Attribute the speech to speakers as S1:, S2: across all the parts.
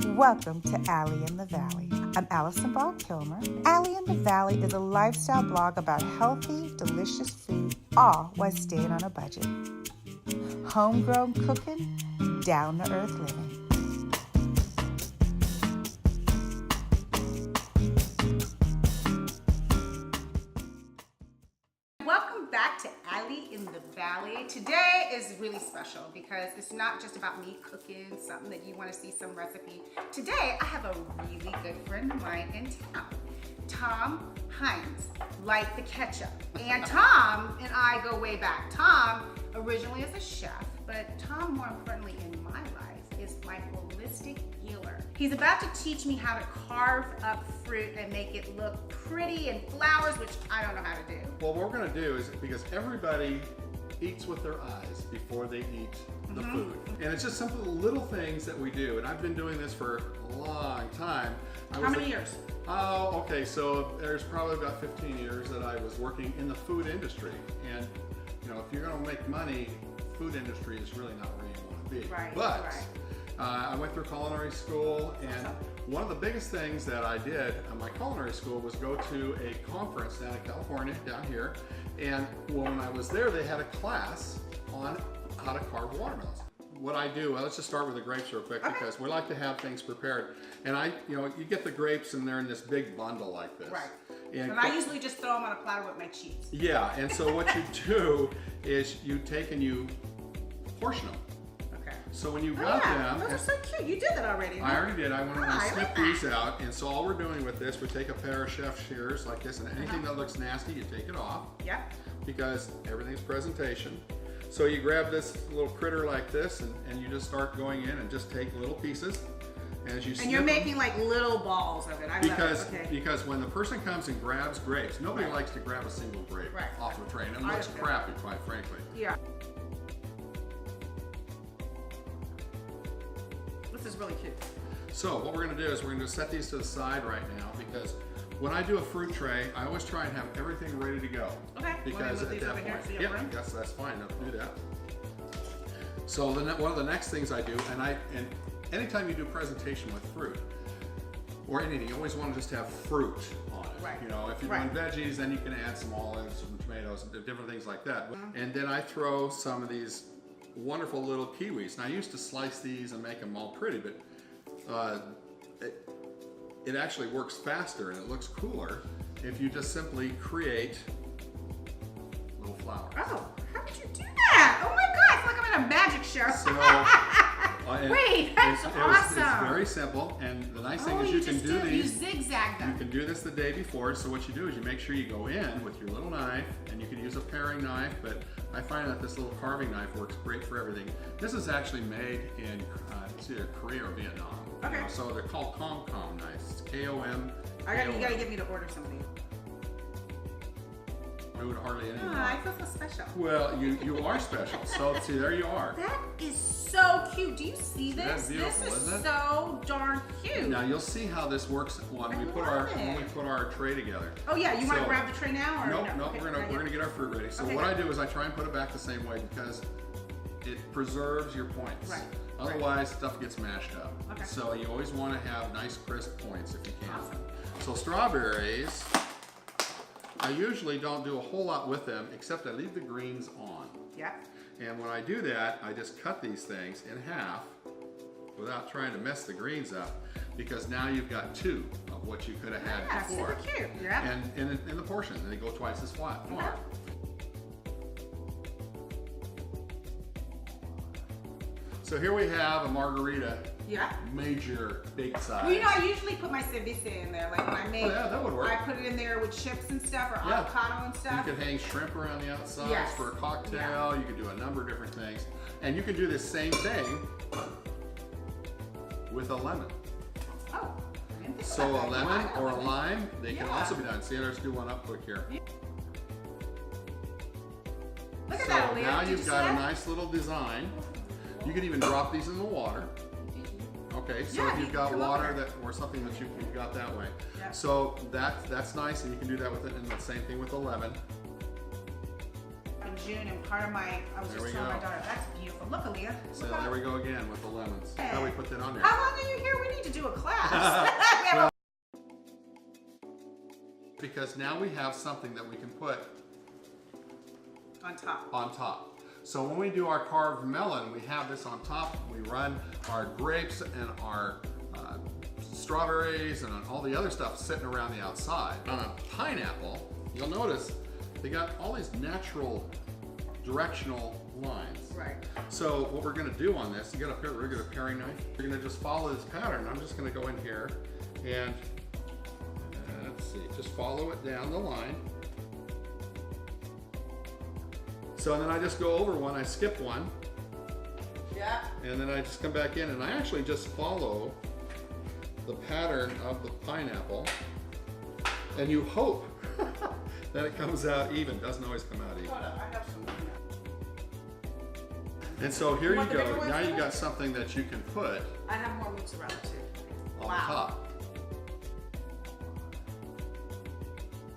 S1: Welcome to Allie in the Valley. I'm Allison Bob Kilmer. Allie in the Valley is a lifestyle blog about healthy, delicious food, all while staying on a budget. Homegrown cooking, down-to-earth living.
S2: Welcome back to Allie in the Valley. Today is really special because it's not just about me cooking something that you want to see some recipe. Today I have a really good friend of mine in town, Tom Heintz, like the ketchup. And Tom and I go way back. Tom originally is a chef, but Tom, more importantly in my life, is my holistic healer. He's about to teach me how to carve up fruit and make it look pretty and flowers, which I don't know how to do.
S3: Well, what we're going to do is, because everybody eats with their eyes before they eat the food. And it's just simple little things that we do. And I've been doing this for a long time.
S2: How many years?
S3: Oh, okay. So there's probably about 15 years that I was working in the food industry. And, you know, if you're going to make money, food industry is really not where you want to be.
S2: Right,
S3: but
S2: right.
S3: I went through culinary school, and one of the biggest things that I did in my culinary school was go to a conference down in California, down here, and when I was there, they had a class on how to carve watermelons. What I do, well, let's just start with the grapes real quick, because we like to have things prepared. And you get the grapes and they're in this big bundle like this.
S2: Right.
S3: And
S2: I usually just throw them on a platter with my cheese.
S3: Yeah, and so what you do is you take and you portion them. So when you got them,
S2: those are so cute. You did that already.
S3: I already did. I went and
S2: I
S3: snipped
S2: like
S3: these out, and so all we're doing with this, we take a pair of chef shears like this, and anything that looks nasty, you take it off.
S2: Yep.
S3: Because everything's presentation. So you grab this little critter like this, and you just start going in and just take little pieces. And as you
S2: and you're making like little balls of it.
S3: Because when the person comes and grabs grapes, nobody likes to grab a single grape off a tray, and it looks crappy, quite frankly.
S2: Yeah. This is really cute.
S3: So what we're going to do is we're going to set these to the side right now, because when I do a fruit tray, I always try and have everything ready to go.
S2: Okay.
S3: Because at that point, that's fine. I'll do that. So one of the next things I do, and anytime you do presentation with fruit or anything, you always want to just have fruit on it.
S2: Right.
S3: You know, if you're doing veggies, then you can add some olives, some tomatoes, and different things like that. And then I throw some of these wonderful little kiwis. And I used to slice these and make them all pretty, but it actually works faster and it looks cooler if you just simply create little flowers.
S2: Oh, how did you do that? Oh my God, it's like I'm in a magic show.
S3: So,
S2: wait, that's awesome.
S3: It's very simple, and the nice thing is you can do these.
S2: You zigzag them.
S3: You can do this the day before. So what you do is you make sure you go in with your little knife, and you can use a paring knife, but I find that this little carving knife works great for everything. This is actually made in it's either Korea or Vietnam.
S2: Okay.
S3: You know, so they're called Kom knives. It's K-O-M.
S2: You gotta get me to order some of these.
S3: I would hardly anyone.
S2: I feel so special.
S3: Well, you are special. So see, there you are.
S2: That is so cute. Do you see this?
S3: That's beautiful,
S2: this is
S3: isn't it?
S2: So darn cute.
S3: Now you'll see how this works when we put our tray together.
S2: Oh yeah, you want to grab the tray now? Or
S3: no, okay, we're gonna get our fruit ready. So what I do is I try and put it back the same way, because it preserves your points.
S2: Right.
S3: Otherwise, stuff gets mashed up.
S2: Okay.
S3: So you always want to have nice crisp points if you can.
S2: Awesome.
S3: So strawberries, I usually don't do a whole lot with them, except I leave the greens on.
S2: Yep.
S3: And when I do that, I just cut these things in half without trying to mess the greens up, because now you've got two of what you could have had before.
S2: Super cute. Yeah.
S3: And in the portion, and they go twice as far. So here we have a margarita.
S2: Yeah.
S3: Major big size.
S2: Well, you know, I usually put my ceviche in there. Like when I make,
S3: that would work.
S2: I put it in there with chips and stuff, or avocado and stuff.
S3: You could hang shrimp around the outside for a cocktail. You could do a number of different things. And you can do this same thing with a lemon.
S2: Oh.
S3: So a lemon or a lime, they can also be done. See, let's do one up quick here.
S2: Look at that, Leah.
S3: Now you've got a nice little design. You can even drop these in the water. Okay, so if you've got water or something that you've got that way. Yeah. So that's nice, and you can do that with it, and the same thing with the lemon.
S2: In June, and part of I was just telling my daughter, that's beautiful. Look, Aaliyah.
S3: So there we go again with the lemons.
S2: Hey.
S3: How we put that on there.
S2: How long are you here? We need to
S3: Well, because now we have something that we can put
S2: on top.
S3: on top. So when we do our carved melon, we have this on top. We run our grapes and our strawberries and all the other stuff sitting around the outside. On a pineapple, you'll notice they got all these natural directional lines.
S2: Right.
S3: So what we're gonna do on this, you got a regular paring knife. You're gonna just follow this pattern. I'm just gonna go in here and let's see, just follow it down the line. So then I just go over one, I skip one,
S2: Yeah.
S3: and then I just come back in and I actually just follow the pattern of the pineapple, and you hope that it comes out even. Doesn't always come out even.
S2: Hold on, I have some.
S3: And so here you
S2: want the bigger
S3: go.
S2: ones
S3: Now you
S2: too?
S3: got something that you can put
S2: I have more mozzarella too.
S3: on the top.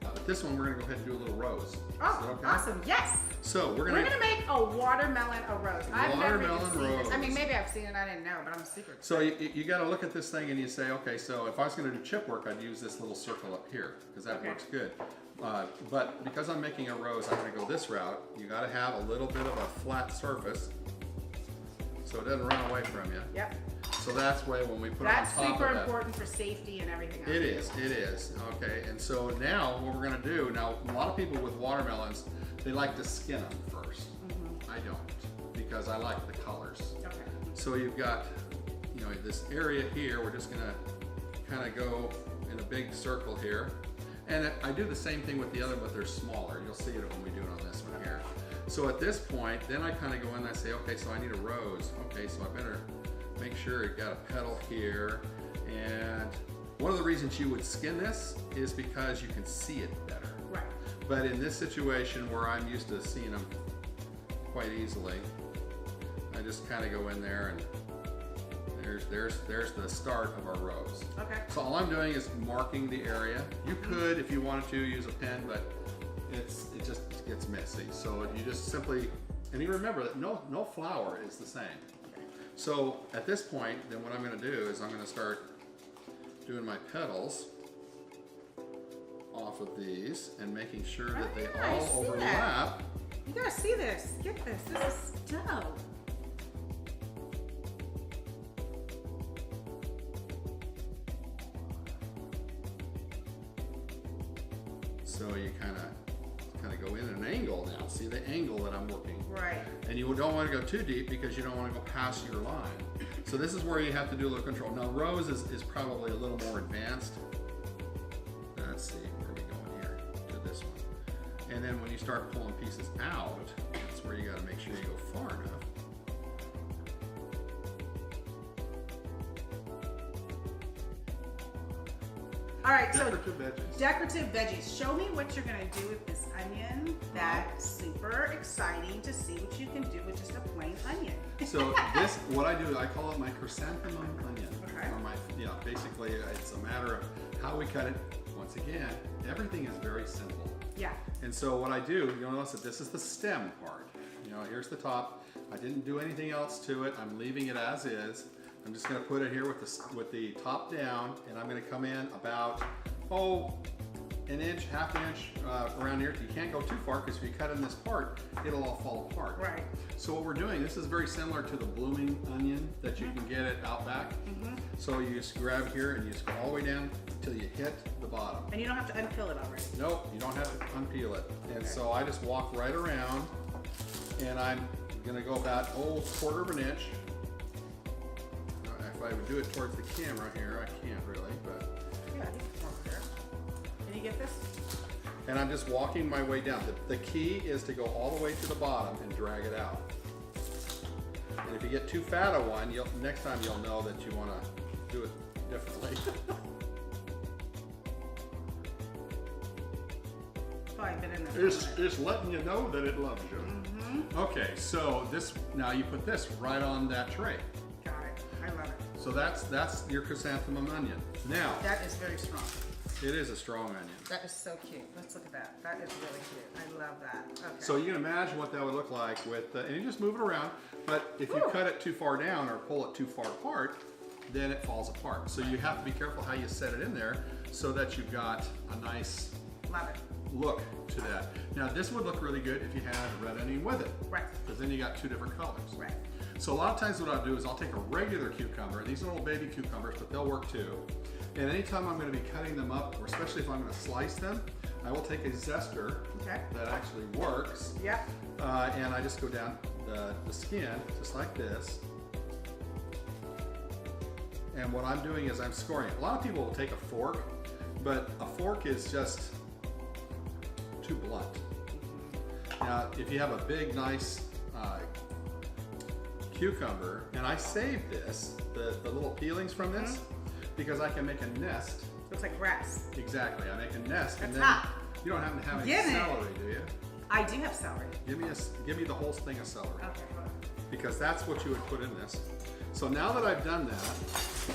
S3: But this one we're gonna go ahead and do a little rose. Is that
S2: Oh,
S3: okay?
S2: awesome! Yes.
S3: So we're
S2: We're
S3: gonna.
S2: gonna make a watermelon a rose. I've never even
S3: Watermelon
S2: seen this. I mean,
S3: rose.
S2: maybe I've seen it. I didn't know, but I'm super excited.
S3: So you got to look at this thing and you say, okay, so if I was going to do chip work, I'd use this little circle up here because that
S2: Okay.
S3: works good. But because I'm making a rose, I'm going to go this route. You got to have a little bit of a flat surface so it doesn't run away from you.
S2: Yep.
S3: So that's why when we put
S2: That's
S3: it on top
S2: super
S3: of that.
S2: important for safety and everything else.
S3: It is, okay. And so now what we're gonna do, now a lot of people with watermelons, they like to skin them first. I don't, because I like the colors.
S2: Okay.
S3: So you've got, you know, this area here, we're just gonna kind of go in a big circle here. And I do the same thing with the other, but they're smaller. You'll see it when we do it on this one here. So at this point, then I kind of go in and I say, okay, so I need a rose. Okay, so I better make sure you got a petal here. And one of the reasons you would skin this is because you can see it better.
S2: Right.
S3: But in this situation where I'm used to seeing them quite easily, I just kind of go in there and there's the start of our rose.
S2: Okay.
S3: So all I'm doing is marking the area. You could, if you wanted to, use a pen, but it just gets messy. So you just simply, and you remember that no flower is the same. So at this point, then what I'm going to do is I'm going to start doing my petals off of these and making sure that they
S2: yeah, I
S3: all
S2: see
S3: overlap.
S2: You gotta see this. Get this. This is dope.
S3: So you kind of go in an angle now. See the angle that I'm working.
S2: Right.
S3: And you don't want to go too deep because you don't want to go past your line. So this is where you have to do a little control. Now rose is probably a little more advanced. Let's see, where are we going here? To this one. And then when you start pulling pieces out, that's where you got to make sure you go far enough.
S2: All right. So
S3: Decorative veggies.
S2: decorative veggies. Show me what you're gonna do with this onion. That's super exciting to see what you can do with just a plain onion.
S3: So this, what I do, I call it my chrysanthemum onion.
S2: Okay.
S3: Or my, yeah, basically it's a matter of how we cut it. Once again, everything is very simple.
S2: Yeah.
S3: And so what I do, you'll notice that this is the stem part. You know, here's the top. I didn't do anything else to it. I'm leaving it as is. I'm just going to put it here with the top down, and I'm going to come in about, an inch, half an inch around here. You can't go too far because if you cut in this part, it'll all fall apart.
S2: Right.
S3: So what we're doing, this is very similar to the blooming onion that you can get at Outback. So you just grab here and you just go all the way down until you hit the bottom.
S2: And you don't have to unpeel it already.
S3: Nope, you don't have to unpeel it. And so I just walk right around, and I'm gonna go about, quarter of an inch. If I would do it towards the camera here, I can't really, but.
S2: Yeah, I think it's more fair. Can you get this?
S3: And I'm just walking my way down. The key is to go all the way to the bottom and drag it out. And if you get too fat a one, next time you'll know that you wanna do it differently.
S2: Probably been in there.
S3: It's letting you know that it loves you. Okay, so now you put this right on that tray.
S2: Got it. I love it.
S3: So that's your chrysanthemum onion. Now,
S2: That is very strong.
S3: it is a strong onion.
S2: That is so cute. Let's look at that. That is really cute. I love that. Okay.
S3: So you can imagine what that would look like with, and you just move it around, but if you cut it too far down or pull it too far apart, then it falls apart. So you have to be careful how you set it in there so that you've got a nice
S2: Love it.
S3: look to that. Now this would look really good if you had red onion with it.
S2: Right.
S3: Because then you got two different colors.
S2: Right.
S3: So a lot of times what I'll do is I'll take a regular cucumber, these are little baby cucumbers, but they'll work too. And anytime I'm going to be cutting them up, or especially if I'm going to slice them, I will take a zester that actually works.
S2: Yep.
S3: And I just go down the skin, just like this. And what I'm doing is I'm scoring it. A lot of people will take a fork, but a fork is just too blunt. Now, if you have a big, nice cucumber, and I saved this, the little peelings from this, because I can make a nest.
S2: Looks like grass.
S3: Exactly, I make a nest, and then
S2: hot.
S3: you don't happen to have any
S2: Get it.
S3: celery, do you?
S2: I do have celery.
S3: Give me the whole thing of celery,
S2: Okay, hold on.
S3: because that's what you would put in this. So now that I've done that,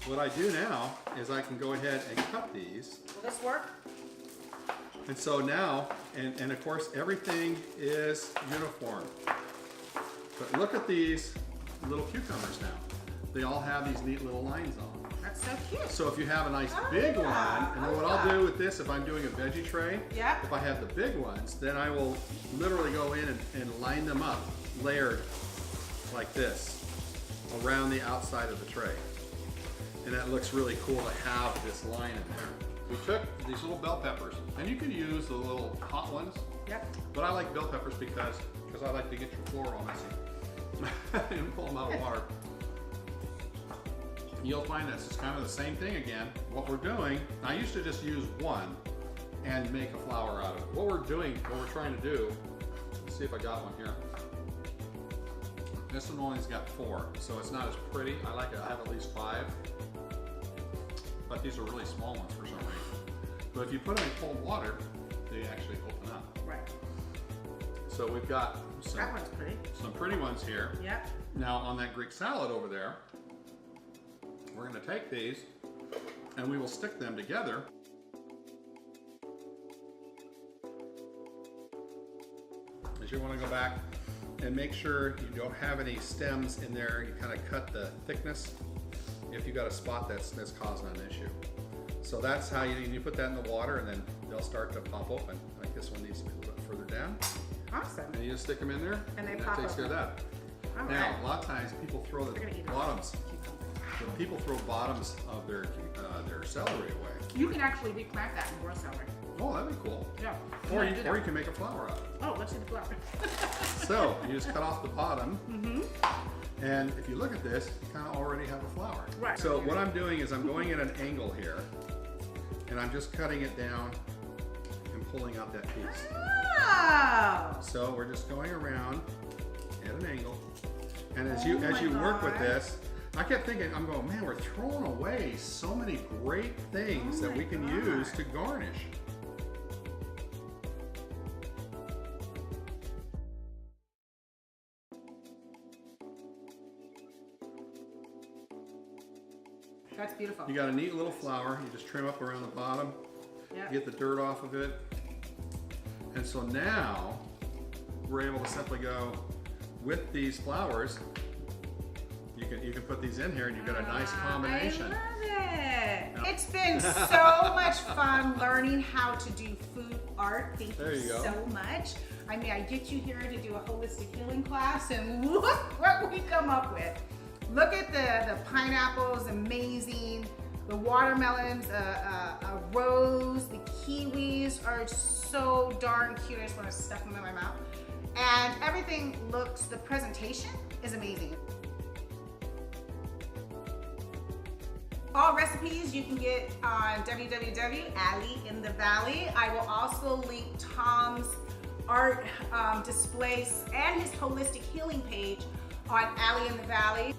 S3: what I do now is I can go ahead and cut these.
S2: Will this work?
S3: And so now, and of course everything is uniform. But look at these little cucumbers now. They all have these neat little lines on them.
S2: That's so cute.
S3: So if you have a nice big one, and then what I'll do with this, if I'm doing a veggie tray,
S2: Yep.
S3: if I have the big ones, then I will literally go in and line them up, layered like this, around the outside of the tray. And that looks really cool to have this line in there. We took these little bell peppers, and you can use the little hot ones,
S2: Yep.
S3: but I like bell peppers because I like to get your floor all messy and pull them out of water. You'll find that it's kind of the same thing again. What we're doing, I used to just use one and make a flower out of it. What we're trying to do, let's see if I got one here. This one only's got 4, so it's not as pretty. I like it, I have at least 5. But these are really small ones for some reason. But if you put them in cold water, they actually open up.
S2: Right.
S3: So we've got
S2: That one's pretty.
S3: some pretty ones here.
S2: Yep.
S3: Now on that Greek salad over there, we're going to take these and we will stick them together. As you want to go back and make sure you don't have any stems in there, you kind of cut the thickness if you got a spot that's causing an issue. So that's how you put that in the water, and then they'll start to pop open. Like this one needs to be a little bit further down.
S2: Awesome.
S3: And you just stick them in there,
S2: And they
S3: that
S2: pop
S3: takes care of
S2: open.
S3: that.
S2: All
S3: Now,
S2: right.
S3: a lot of times people throw the
S2: We're gonna eat it.
S3: bottoms. When people throw bottoms of their celery away.
S2: You can actually replant that and grow celery.
S3: Oh, that'd be cool.
S2: Yeah.
S3: Or
S2: Yeah, do that.
S3: you can make a flower out of it.
S2: Oh, let's see the flower.
S3: So you just cut off the bottom, and if you look at this, you kind of already have a flower.
S2: Right.
S3: So what I'm doing is I'm going at an angle here, and I'm just cutting it down and pulling out that piece.
S2: Oh.
S3: So we're just going around at an angle, and as
S2: Oh
S3: you
S2: my
S3: work with
S2: God.
S3: this, I kept thinking, I'm going, man, we're throwing away so many great things
S2: Oh
S3: that
S2: my
S3: we can
S2: God.
S3: use to garnish.
S2: That's beautiful.
S3: You got a neat little flower. You just trim up around the bottom,
S2: Yep.
S3: get the dirt off of it. And so now we're able to simply go with these flowers. You can put these in here and you've got a nice combination.
S2: I love it. It's been so much fun learning how to do food art. Thank
S3: There you go.
S2: so much. I mean, I get you here to do a holistic healing class, and look what we come up with. Look at the pineapples, amazing. The watermelons, a rose, the kiwis are so darn cute. I just want to stuff them in my mouth. And everything looks, the presentation is amazing. All recipes you can get on www.allyinthevalley. I will also link Tom's art displays and his holistic healing page on Ally in the Valley.